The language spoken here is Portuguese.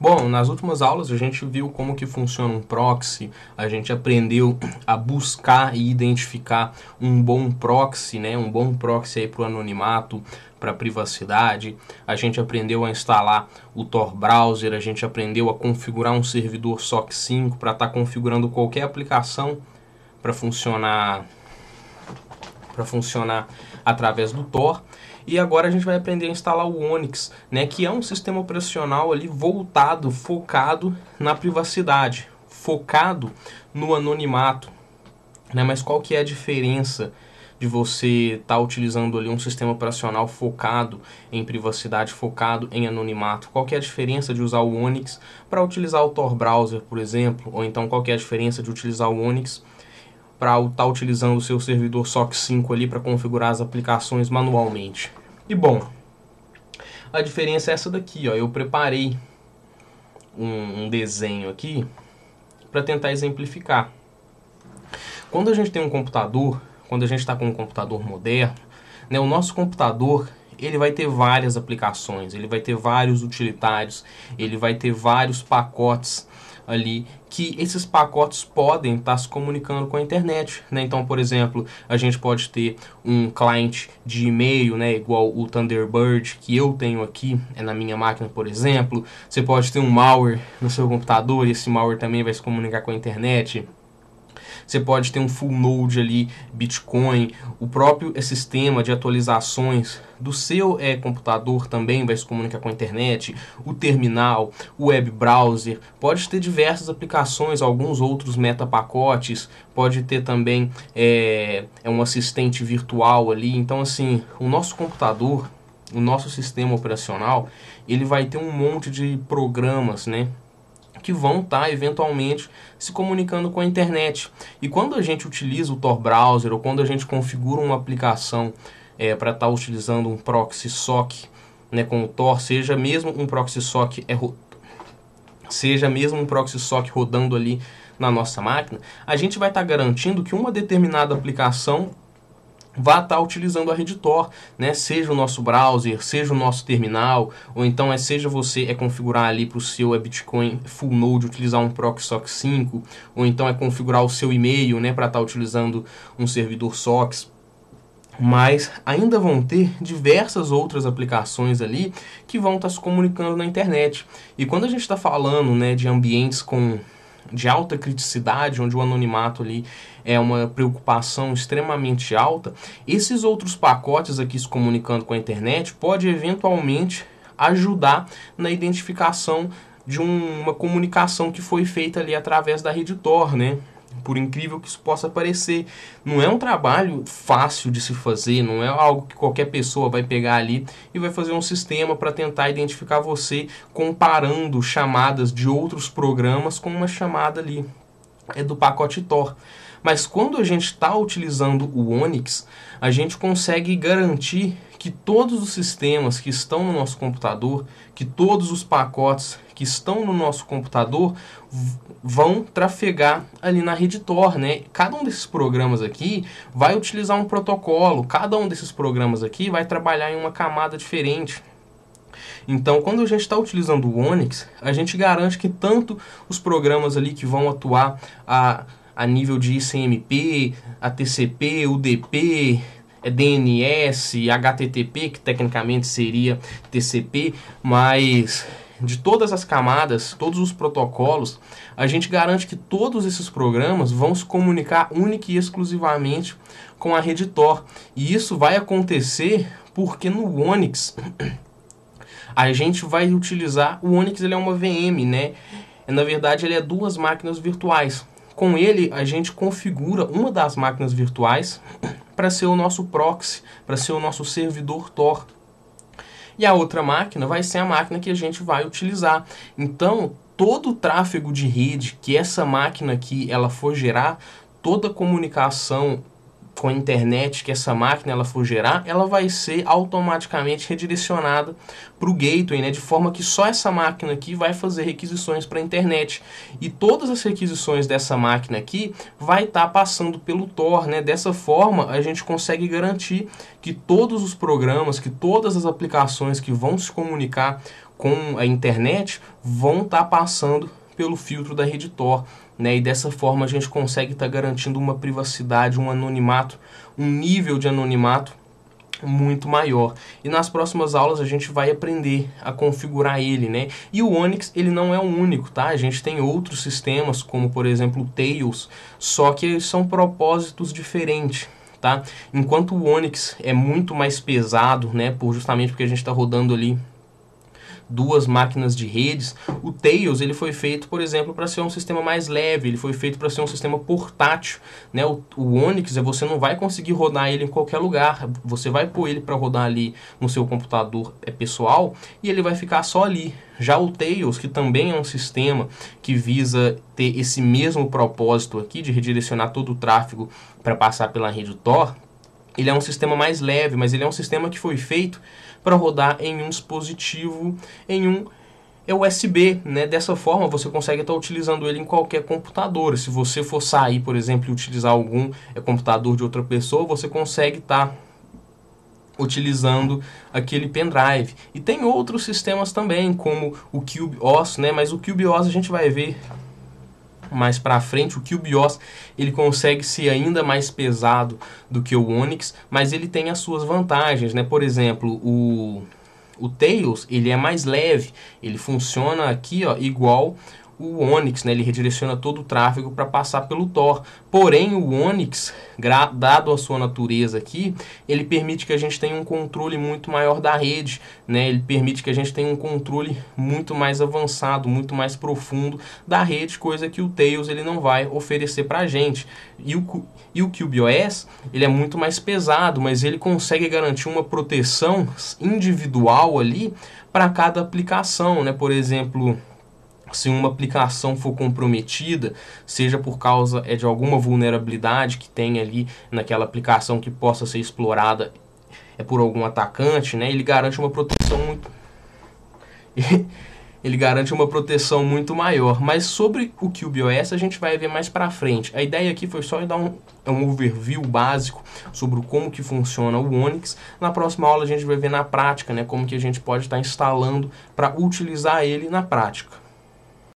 Bom, nas últimas aulas a gente viu como que funciona um proxy, a gente aprendeu a buscar e identificar um bom proxy, né? Um bom proxy aí para o anonimato, para a privacidade. A gente aprendeu a instalar o Tor Browser, a gente aprendeu a configurar um servidor SOC 5 para estar configurando qualquer aplicação para funcionar através do Tor. E agora a gente vai aprender a instalar o Onyx, né, que é um sistema operacional ali voltado, focado na privacidade, focado no anonimato, né? Mas qual que é a diferença de você estar utilizando ali um sistema operacional focado em privacidade, focado em anonimato? Qual que é a diferença de usar o Onyx para utilizar o Tor Browser, por exemplo? Ou então qual que é a diferença de utilizar o Onyx para estar utilizando o seu servidor SOC 5 ali para configurar as aplicações manualmente? E bom, a diferença é essa daqui, ó. Eu preparei um desenho aqui para tentar exemplificar. Quando a gente tem um computador, quando a gente está com um computador moderno, né, o nosso computador ele vai ter várias aplicações, ele vai ter vários utilitários, ele vai ter vários pacotes ali, que esses pacotes podem estar se comunicando com a internet, né? Então, por exemplo, a gente pode ter um cliente de e-mail, né, igual o Thunderbird, que eu tenho aqui na minha máquina, por exemplo. Você pode ter um malware no seu computador e esse malware também vai se comunicar com a internet. Você pode ter um full node ali, Bitcoin, o próprio sistema de atualizações do seu computador também vai se comunicar com a internet, o terminal, o web browser, pode ter diversas aplicações, alguns outros metapacotes, pode ter também um assistente virtual ali. Então, assim, o nosso computador, o nosso sistema operacional, ele vai ter um monte de programas, né, que vão estar eventualmente se comunicando com a internet. E quando a gente utiliza o Tor Browser ou quando a gente configura uma aplicação para estar utilizando um proxy SOC, né, com o Tor, seja mesmo um proxy SOC rodando ali na nossa máquina, a gente vai estar garantindo que uma determinada aplicação vá estar utilizando a rede Tor, né? Seja o nosso browser, seja o nosso terminal, ou então seja você configurar ali para o seu Bitcoin full node utilizar um proxy SOC 5, ou então configurar o seu e-mail, né, para estar utilizando um servidor SOCs. Mas ainda vão ter diversas outras aplicações ali que vão estar se comunicando na internet. E quando a gente está falando, né, de ambientes de alta criticidade, onde o anonimato ali é uma preocupação extremamente alta, esses outros pacotes aqui se comunicando com a internet pode eventualmente ajudar na identificação de uma comunicação que foi feita ali através da rede Tor, né? Por incrível que isso possa parecer, não é um trabalho fácil de se fazer, não é algo que qualquer pessoa vai pegar ali e vai fazer um sistema para tentar identificar você comparando chamadas de outros programas com uma chamada ali do pacote Tor. Mas quando a gente está utilizando o Onyx, a gente consegue garantir que todos os sistemas que estão no nosso computador, que todos os pacotes que estão no nosso computador vão trafegar ali na rede Tor, né? Cada um desses programas aqui vai utilizar um protocolo, cada um desses programas aqui vai trabalhar em uma camada diferente. Então, quando a gente está utilizando o Onyx, a gente garante que tanto os programas ali que vão atuar a nível de ICMP, a TCP, UDP, DNS, HTTP, que tecnicamente seria TCP, mas de todas as camadas, todos os protocolos, a gente garante que todos esses programas vão se comunicar única e exclusivamente com a rede Tor. E isso vai acontecer porque no Onyx a gente vai utilizar, o Onyx ele é uma VM, né? Na verdade ele é duas máquinas virtuais. Com ele a gente configura uma das máquinas virtuais para ser o nosso proxy, para ser o nosso servidor Tor. E a outra máquina vai ser a máquina que a gente vai utilizar. Então, todo o tráfego de rede que essa máquina aqui ela for gerar, toda a comunicação com a internet que essa máquina ela for gerar, ela vai ser automaticamente redirecionada para o gateway, né, de forma que só essa máquina aqui vai fazer requisições para a internet. E todas as requisições dessa máquina aqui vai estar passando pelo Tor, né? Dessa forma, a gente consegue garantir que todos os programas, que todas as aplicações que vão se comunicar com a internet vão estar passando pelo filtro da rede Tor, né? E dessa forma a gente consegue estar garantindo uma privacidade, um anonimato, um nível de anonimato muito maior. E nas próximas aulas a gente vai aprender a configurar ele, né? E o Onyx, ele não é o único, tá? A gente tem outros sistemas, como por exemplo o Tails, só que são propósitos diferentes, tá? Enquanto o Onyx é muito mais pesado, né? Justamente porque a gente está rodando ali duas máquinas de redes, o Tails ele foi feito, por exemplo, para ser um sistema mais leve, ele foi feito para ser um sistema portátil, né? O Onyx, você não vai conseguir rodar ele em qualquer lugar, você vai pôr ele para rodar ali no seu computador pessoal e ele vai ficar só ali. Já o Tails, que também é um sistema que visa ter esse mesmo propósito aqui de redirecionar todo o tráfego para passar pela rede Tor, ele é um sistema mais leve, mas ele é um sistema que foi feito para rodar em um dispositivo, em um USB, né? Dessa forma você consegue estar utilizando ele em qualquer computador. Se você for sair, por exemplo, e utilizar algum computador de outra pessoa, você consegue estar utilizando aquele pendrive. E tem outros sistemas também, como o CubeOS, né? Mas o CubeOS a gente vai ver mais para frente. O CubeOS ele consegue ser ainda mais pesado do que o Onyx, mas ele tem as suas vantagens, né? Por exemplo, o Tails ele é mais leve, ele funciona aqui, ó, igual o Onyx, né? Ele redireciona todo o tráfego para passar pelo Tor. Porém, o Onyx, dado a sua natureza aqui, ele permite que a gente tenha um controle muito maior da rede, né? Ele permite que a gente tenha um controle muito mais avançado, muito mais profundo da rede, coisa que o Tails ele não vai oferecer para a gente. E o CubeOS ele é muito mais pesado, mas ele consegue garantir uma proteção individual ali para cada aplicação, né? Por exemplo, se uma aplicação for comprometida, seja por causa de alguma vulnerabilidade que tem ali naquela aplicação que possa ser explorada por algum atacante, né? Ele garante uma proteção muito ele garante uma proteção muito maior. Mas sobre o CubeOS a gente vai ver mais para frente. A ideia aqui foi só dar um overview básico sobre como que funciona o Onyx. Na próxima aula a gente vai ver na prática, né, como que a gente pode estar instalando para utilizar ele na prática.